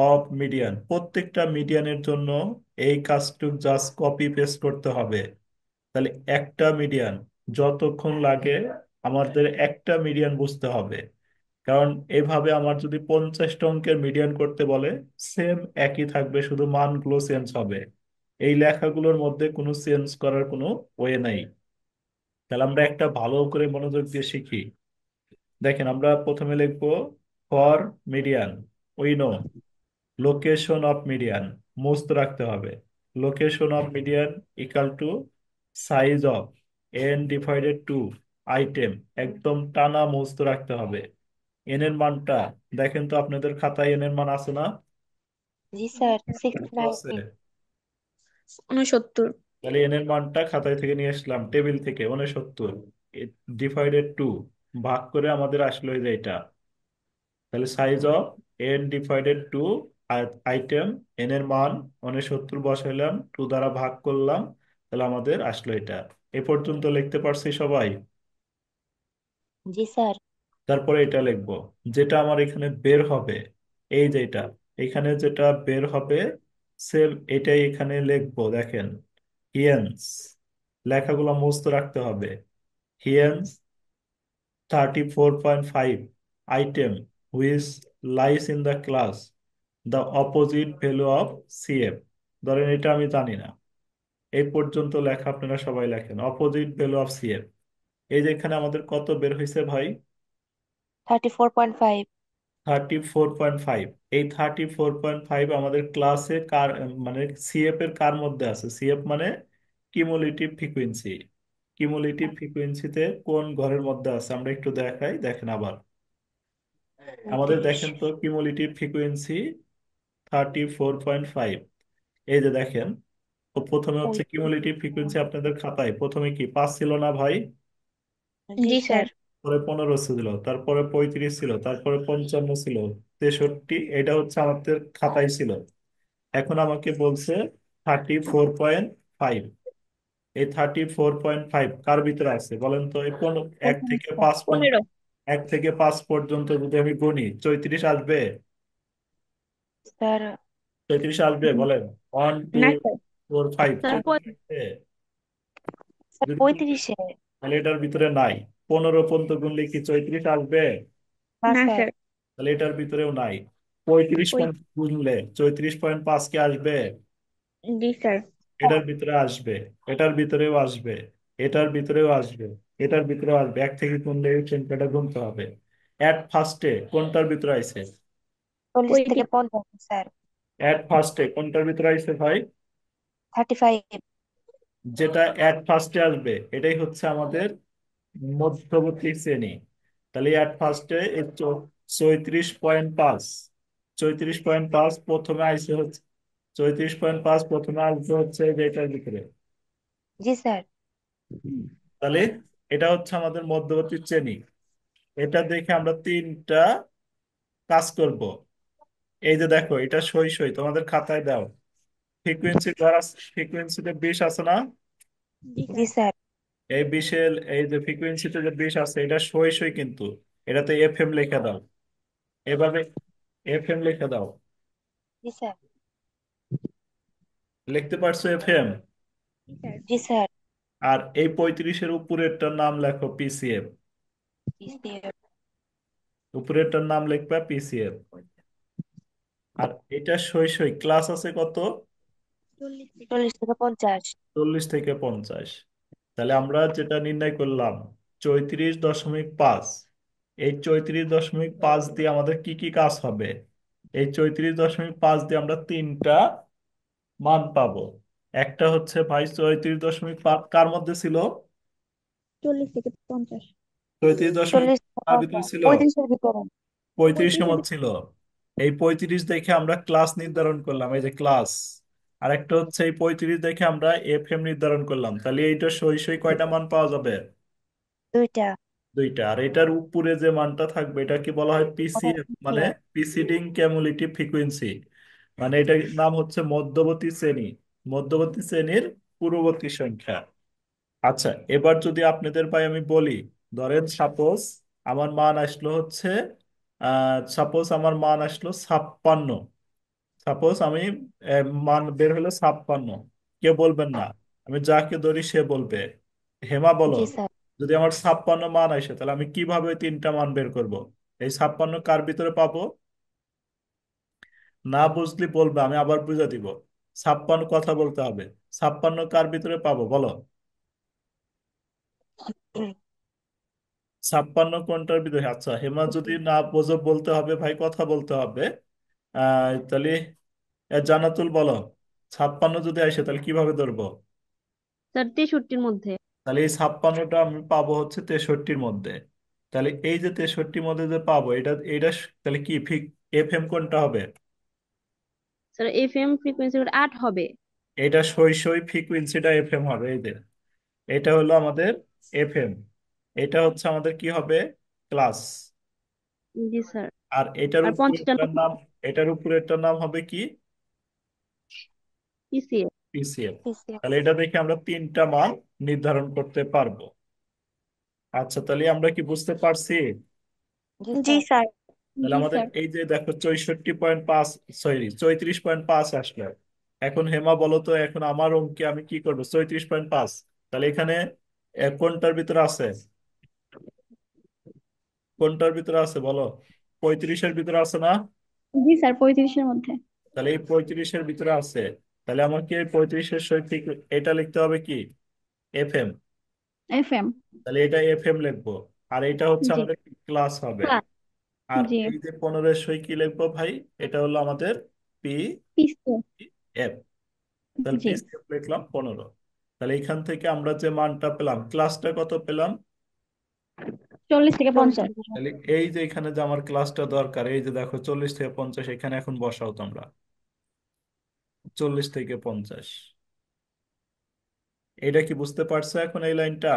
of median. প্রত্যেকটা মিডিয়ানের জন্য এই কাজটুক জাস্ট কপি পেস্ট করতে হবে। তাহলে একটা মিডিয়ান যতক্ষণ লাগে, আমাদের একটা মিডিয়ান বুঝতে হবে। কারণ এভাবে আমার যদি 50টা অঙ্কের মিডিয়ান করতে বলে, সেম একই থাকবে, শুধু মানগুলো চেঞ্জ হবে। এই লেখাগুলোর মধ্যে কোনো চেঞ্জ করার কোনো ওয়ে নাই। তাহলে আমরা একটা ভালো করে মনোযোগ দিয়ে শিখি। দেখেন, আমরা প্রথমে লিখবো for median, we know location of median, মুস্ত রাখতে হবে। Location of median equal to size of n divided two item, একদম টানা মুস্ত রাখতে হবে। এন এর মানটা দেখেন তো, আপনাদের খাতায় এন এর মান আছে না? জি স্যার, কত আছে? 69। 69। তাহলে এন এর মানটা খাতায় থেকে নিয়ে আসলাম, টেবিল থেকে, 69 ডিভাইডেড টু, ভাগ করে আমাদের আসলো এই যে এটা। তাহলে size of n divided two item, n এর মান 69 বসাইলাম, টু দ্বারা ভাগ করলাম, তাহলে আমাদের আসলো এটা। এ পর্যন্ত লিখতে পারছি সবাই? জি স্যার। তারপরে এটা লিখবো, যেটা আমার এখানে বের হবে, এই যেটা এখানে যেটা বের হবে, সেম এটাই এখানে লিখবো। দেখেন, হিয়েন্স, লেখাগুলো মুখস্থ রাখতে হবে। হিয়েন্স 34.5 item which lies in the class the opposite value of CF। ধরেন এটা আমি জানি না, এই পর্যন্ত লেখা আপনারা সবাই লেখেন, অপোজিট ভ্যালু অফ CF। এই যে এখানে আমাদের কত বের হয়েছে ভাই? 34.5। 34.5। এই 34.5 আমাদের ক্লাসে কার, মানে সিএফ এর কার মধ্যে আছে? সিএফ মানে কিউমুলেটিভ ফ্রিকোয়েন্সি। কিউমুলেটিভ ফ্রিকোয়েন্সিতে কোন ঘরের মধ্যে আছে আমরা একটু দেখাই, দেখেন আবার। আমাদের 35। দেখেন তো কিউমুলেটিভ ফ্রিকোয়েন্সি 34.5। এই যে দেখেন, তো প্রথমে হচ্ছে কিউমুলেটিভ ফ্রিকোয়েন্সি, আপনাদের খাতায় প্রথমে কি 5 ছিল না ভাই? জি জি স্যার। স্যার। পরে 15 ছিল, তারপরে 35 ছিল, তারপরে 55 ছিল, 63, এটা হচ্ছে আমাদের খাতায় ছিল। এখন আমাকে বলছে 34.5। এই 34.5 কার ভিতরে আছে বলেন তো? এই এক থেকে পাঁচ 15। 1 থেকে 5 পর্যন্ত যদি আমি গুনি, 34 আসবে? স্যার। 34 আসবে বলেন? ওয়ান টু না স্যার। ফোর ফাইভ স্যার 34 আসবে? স্যার যদি 35-এ। তাহলে এটার ভিতরে নাই। 15 পর্যন্ত গুনলে কি 34 আসবে? না না স্যার। স্যার। তাহলে এটার ভিতরেও নাই। 35 ওই। গুনলে 34.5 কে আসবে? জি স্যার। এটার ভিতরে আসবে, এটার ভিতরেও আসবে, এটার ভিতরেও আসবে, এটার ভিতরেও আসবে। এক থেকে গুনলে এই সংখ্যাটা গুনতে হবে। অ্যাট ফার্স্টে কোনটার ভিতরে আইছে? 40 ওই থেকে 50 স্যার। অ্যাট ফার্স্টে কোনটার ভিতরে আইছে ভাই? 35। যেটা অ্যাট ফার্স্টে আসবে এটাই হচ্ছে আমাদের মধ্যবর্তী শ্রেণী। তাহলে অ্যাট ফার্স্টে 34.5, 34.5 প্রথমে আইসে হচ্ছে, 34.5 প্রথমে আসবে হচ্ছে যে এটার ভিতরে। জি স্যার। তাহলে এটা হচ্ছে আমাদের মধ্যবর্তী শ্রেণী। এটা দেখে আমরা তিনটা কাজ করব। এই যে দেখো, এটা সই সই তোমাদের খাতায় দাও। ফ্রিকোয়েন্সি ধরা, ফ্রিকোয়েন্সিতে 20 আছে না? জি জি স্যার। স্যার। এই 20-এর, এই যে ফ্রিকোয়েন্সিতে যে 20 আছে, এটা সই সই কিন্তু। এটাতে FM লিখে দাও, এভাবে FM লিখে দাও। জি স্যার। লিখতে পারছো FM? জি স্যার। জি স্যার। আর এই 35-এর উপরেরটার নাম লেখো PCF। PCF। উপরেরটার নাম লিখবা PCF। আর এটা সই সই ক্লাস আছে কত? 40 থেকে 40 থেকে 50। 40 থেকে 50। তাহলে আমরা যেটা নির্ণয় করলাম 34.5, এই 34.5 দিয়ে আমাদের কি কি কাজ হবে? এই 34.5 দিয়ে আমরা তিনটা মান পাবো। একটা হচ্ছে ভাই 34.5 কার মধ্যে ছিল? 40 থেকে 50। 34.5 চল্লিশ কার ভিতরে ছিল? 35-এর ভিতরে। 35-এর 35-এর মধ্যে ছিল। এই 35 দেখে আমরা ক্লাস নির্ধারণ করলাম, এই যে ক্লাস। আর একটা হচ্ছে এই 35 দেখে আমরা এফএম নির্ধারণ করলাম, তাহলে এইটা সই সই কয়টা মান পাওয়া যাবে? দুইটা। দুইটা। আর এটার উপরে যে মানটা থাকবে এটা কি বলা হয়? ওটা পিসিএফ, মানে PCF। Preceding ক্যামুলেটিভ frequency. মানে এটার নাম হচ্ছে মধ্যবর্তী শ্রেণী, মধ্যবর্তী শ্রেণীর পূর্ববর্তী সংখ্যা। আচ্ছা, এবার যদি আপনাদের ভাই আমি বলি, ধরেন সাপোজ আমার মান আসলো হচ্ছে সাপোজ আমার মান আসলো 56। সাপোজ আমি মান বের হলো 56। কেউ বলবেন না, আমি যাকে ধরি সে বলবে। হেমা বলো, জি স্যার। যদি আমার 56 মান আসে তাহলে আমি কিভাবে ওই তিনটা মান বের করব? এই 56 কার ভিতরে পাবো? না বুঝলি বলবে, আমি আবার বুঝা দিব। 56 কথা বলতে হবে। 56 কার ভিতরে পাবো বলো? 56 কোনটার ভিতরে? আচ্ছা হেমা যদি না বোঝো বলতে হবে ভাই, কথা বলতে হবে। তাহলে জান্নাতুল বলো, 56 যদি আসে তাহলে কিভাবে ধরবো? স্যার 63-র মধ্যে। তাহলে এই 56টা আমি পাবো হচ্ছে 63-র মধ্যে। তাহলে এই যে 63-র মধ্যে যে পাবো, এটা এটা তাহলে কি ঠিক এফএম কোনটা হবে? স্যার এফএম ফ্রিকোয়েন্সি 8 হবে। এটা সই সই ফ্রিকুয়েন্সিটা এফএম হবে, এই যে এটা হলো আমাদের এফএম। এটা হচ্ছে আমাদের কি হবে? ক্লাস। জি স্যার। আর এটার আর উপরে 55 একটার নাম, এটার উপরে একটার নাম হবে কি? পিসিএ। পিসিএম। PCF। তাহলে এটা দেখে আমরা তিনটা মান নির্ধারণ করতে পারবো। আচ্ছা, তাহলে আমরা কি বুঝতে পারছি? জি জি স্যার। স্যার। তাহলে জি আমাদের স্যার। এই যে দেখো 64.5, সরি 34.5 আসলো। এখন হেমা বলো তো, এখন আমার অঙ্কে আমি কি করবো? 34.5, তাহলে এখানে কোনটার ভিতরে আছে? কোনটার ভিতরে আছে বলো? 35-এর ভিতরে আছে না? জি স্যার, 35-এর মধ্যে। তাহলে এই 35-এর ভিতরে আছে। তাহলে আমাকে এই 35-এর সহিত ঠিক এটা লিখতে হবে কি? এফএম। এফএম। তাহলে এটা এফএম লিখবো। আর এটা হচ্ছে জি। আমাদের ক্লাস হবে। ক্লাস। আর জি। এই যে 15-এর সই কি লিখবো ভাই? এটা হলো আমাদের পি পিসিও। এফ। তাহলে জি। পি এফ লিখলাম 15। তাহলে এখান থেকে আমরা যে মানটা পেলাম, ক্লাসটা কত পেলাম? 40 থেকে 50। 40-এর। তাহলে এই যে এখানে যে আমার ক্লাসটা দরকার, এই যে দেখো 40 থেকে 50, এখানে এখন বসাও তোমরা। 40 থেকে 50, এটা কি বুঝতে পারছো এখন এই লাইনটা?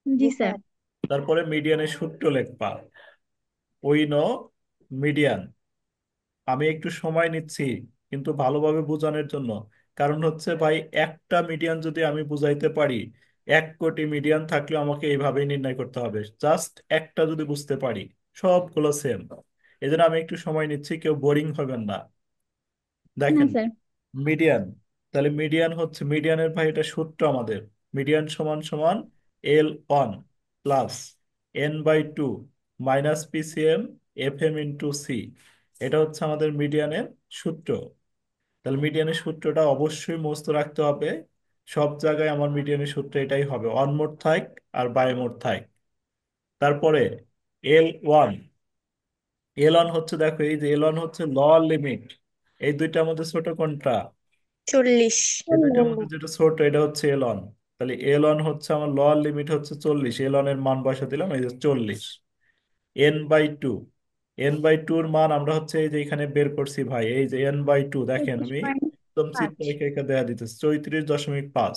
জি জি স্যার। স্যার। তারপরে মিডিয়ানের সূত্র লিখবা। We know median. আমি একটু সময় নিচ্ছি কিন্তু ভালোভাবে বোঝানোর জন্য। কারণ হচ্ছে ভাই, একটা মিডিয়ান যদি আমি বুঝাইতে পারি, 1 কোটি মিডিয়ান থাকলে আমাকে এইভাবেই নির্ণয় করতে হবে। জাস্ট একটা যদি বুঝতে পারি, সবগুলো সেম। এই জন্য আমি একটু সময় নিচ্ছি, কেউ বোরিং হবেন না। না দেখেন, স্যার। মিডিয়ান। তাহলে মিডিয়ান হচ্ছে, মিডিয়ানের ভাই এটা সূত্র আমাদের। মিডিয়ান সমান সমান L1 plus N/2 minus PCM FM into C. এটা হচ্ছে আমাদের মিডিয়ানের সূত্র। তাহলে মিডিয়ানের সূত্রটা অবশ্যই মুখস্থ রাখতে হবে। সব জায়গায় আমার মিডিয়ানের সূত্র এটাই হবে, অন মোড থাক আর বাই মোড থাক। তারপরে L1, L1 হচ্ছে, দেখো এই যে L1 হচ্ছে লোয়ার লিমিট। এই দুইটার মধ্যে ছোট কোনটা? 40। এই দুইটার মধ্যে 40। যেটা ছোট এটা হচ্ছে এলন। তাহলে এলন হচ্ছে আমার লোয়ার লিমিট হচ্ছে 40, এলনের মান বসা দিলাম এই যে 40। N/2, N/2 এর মান আমরা হচ্ছে এই যে এখানে বের করছি ভাই, এই যে N/2 দেখেন, পঁচিশ আমি পয়েন্ট একদম চিত্র পাঁচ এঁকে এঁকে দেখা দিতেছি 34.5।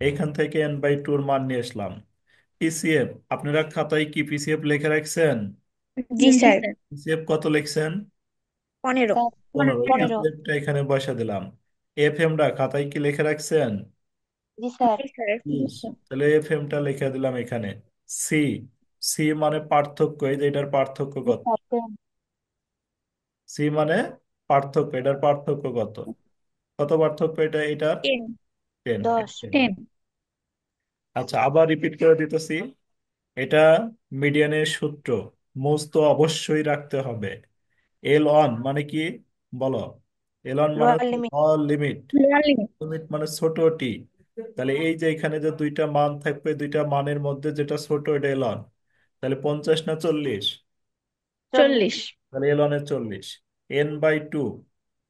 এইখান থেকে N/2 এর মান নিয়ে আসলাম। পিসিএফ, আপনারা খাতায় কি পিসিএফ লিখে রাখছেন? জি জি স্যার। স্যার। পিসিএফ কত লিখছেন? 15। স্যার। 15। এই 15। পিসিএফটা এখানে বসা দিলাম। এফএমটা খাতায় কি লিখে রাখছেন? জি স্যার। জি স্যার। জি 20। স্যার। তাহলে এফএমটা লিখে দিলাম এখানে। সি, সি মানে পার্থক্য, এই যে এটার পার্থক্য জি কত? স্যার। 10। সি মানে পার্থক্য, এটার পার্থক্য কত? কত পার্থক্য এটা এটার? 10। 10। 10। 10। আচ্ছা, আবার রিপিট করে দিতেছি। এটা মিডিয়ানের সূত্র, মুখস্থ অবশ্যই রাখতে হবে। L1 মানে কি বলো? L1 মানে lower limit. Limit. Lower limit. Limit মানে ছোট টি। তাহলে এই যে এখানে যে দুইটা মান থাকবে, দুইটা মানের মধ্যে যেটা ছোট এটা এলন। তাহলে 50 না 40? 40। তাহলে এলনের 40। n/2,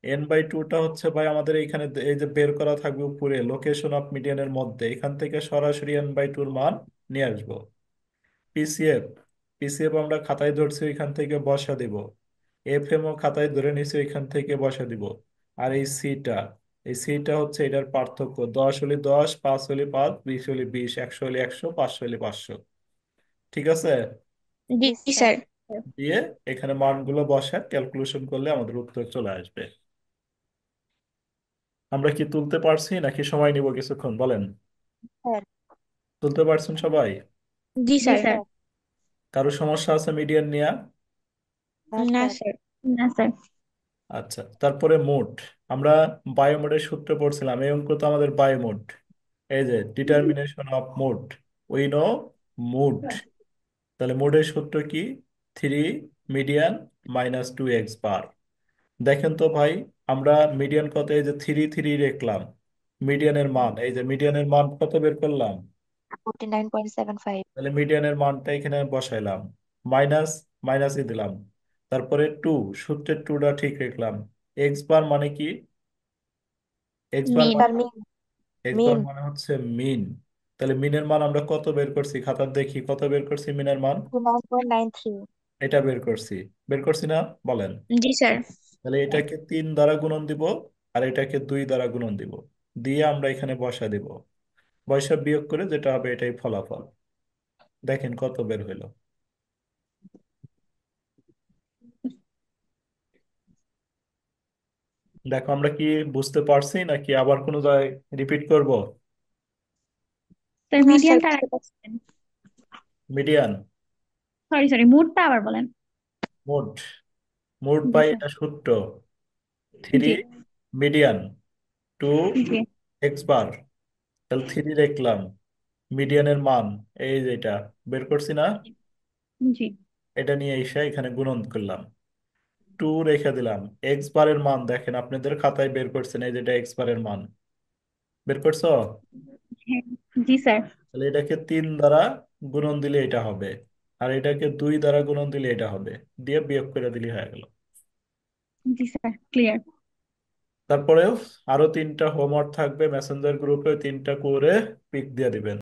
n/2টা হচ্ছে ভাই আমাদের এইখানে এই যে বের করা থাকবে উপরে লোকেশন অফ মিডিয়ানের মধ্যে, এখান থেকে সরাসরি n/2 এর মান নিয়ে আসবো। পিসিএফ, পিসিএফ আমরা খাতায় ধরছি ওইখান থেকে বসা দিব। এফএম ও খাতায় ধরে নিছি ওইখান থেকে বসা দিব। আর এই সিটা, এই সিটা হচ্ছে এটার পার্থক্য, 10 হলে 10, 5 হলে 5, 20 হলে 20, 100 হলে 100, 500 হলে 500। ঠিক আছে? জি জি স্যার। স্যার। দিয়ে এখানে মানগুলো বসা ক্যালকুলেশন করলে আমাদের উত্তর চলে আসবে। আমরা কি তুলতে পারছি নাকি সময় নিব কিছুক্ষণ বলেন? স্যার। তুলতে পারছেন সবাই? জি জি স্যার। স্যার। স্যার। কারো সমস্যা আছে মিডিয়ান নিয়ে? না না স্যার। স্যার। না স্যার। আচ্ছা, তারপরে মোড। আমরা বায়োমোডের সূত্র পড়ছিলাম, এই অঙ্ক তো আমাদের বায়োমোড। এই যে determination of mode, we know mode. তাহলে মোডের সূত্র কি? 3 মিডিয়ান -2 x বার। দেখেন তো ভাই, আমরা মিডিয়ান কত, এই যে 3 রাখলাম। মিডিয়ানের মান, এই যে মিডিয়ানের মান কত বের করলাম? 49.75। তাহলে মিডিয়ানের মানটা এখানে বসাইলাম, মাইনাস মাইনাসই দিলাম। তারপরে 2, সূত্রের 2টা ঠিক রাখলাম। এক্স বার মানে কি? এক্স বার মিন। মানে, স্যার মিন। এক্স বার মিন মানে হচ্ছে মিন। তাহলে মিনের মান আমরা কত বের করছি, খাতার দেখি কত বের করছি মিনের মান। 29.93। এটা বের করছি, বের করছি না বলেন? জি স্যার। তাহলে এটাকে 3 দ্বারা গুণন দিব, আর এটাকে 2 দ্বারা গুণন দিব, দিয়ে আমরা এখানে বসা দিব। বয়সা বিয়োগ করে যেটা হবে এটাই ফলাফল। দেখেন কত বের হইলো। দেখো আমরা কি বুঝতে পারছি নাকি আবার কোনো জায়গায় রিপিট করব? স্যার না স্যার, মিডিয়ানটা বুঝতে আরেকবার পারছি। বলেন। মিডিয়ান, সরি সরি, মুডটা আবার বলেন। মোট, মোট জি বাই স্যার। এটা সূত্র। থ্রি জি। মিডিয়ান টু জি। X bar. তাহলে 3 রাখলাম, মিডিয়ানের মান এই যে এটা বের করছি না, জি। এটা নিয়ে এসে এখানে গুণন করলাম। 2 রেখে দিলাম। এক্স বারের মান দেখেন আপনাদের খাতায় বের করছেন, এই যেটা এক্স বারের মান বের করছো। হ্যাঁ। জি স্যার। তাহলে এটাকে 3 দ্বারা গুণন দিলে এটা হবে, আর এটাকে 2 দ্বারা গুণন দিলে এটা হবে, দিয়ে বিয়োগ করে দিলে হয়ে গেল। জি স্যার, ক্লিয়ার। তারপরেও আরো 3টা হোমওয়ার্ক থাকবে মেসেঞ্জার গ্রুপে, 3টা করে পিক দিয়ে দিবেন।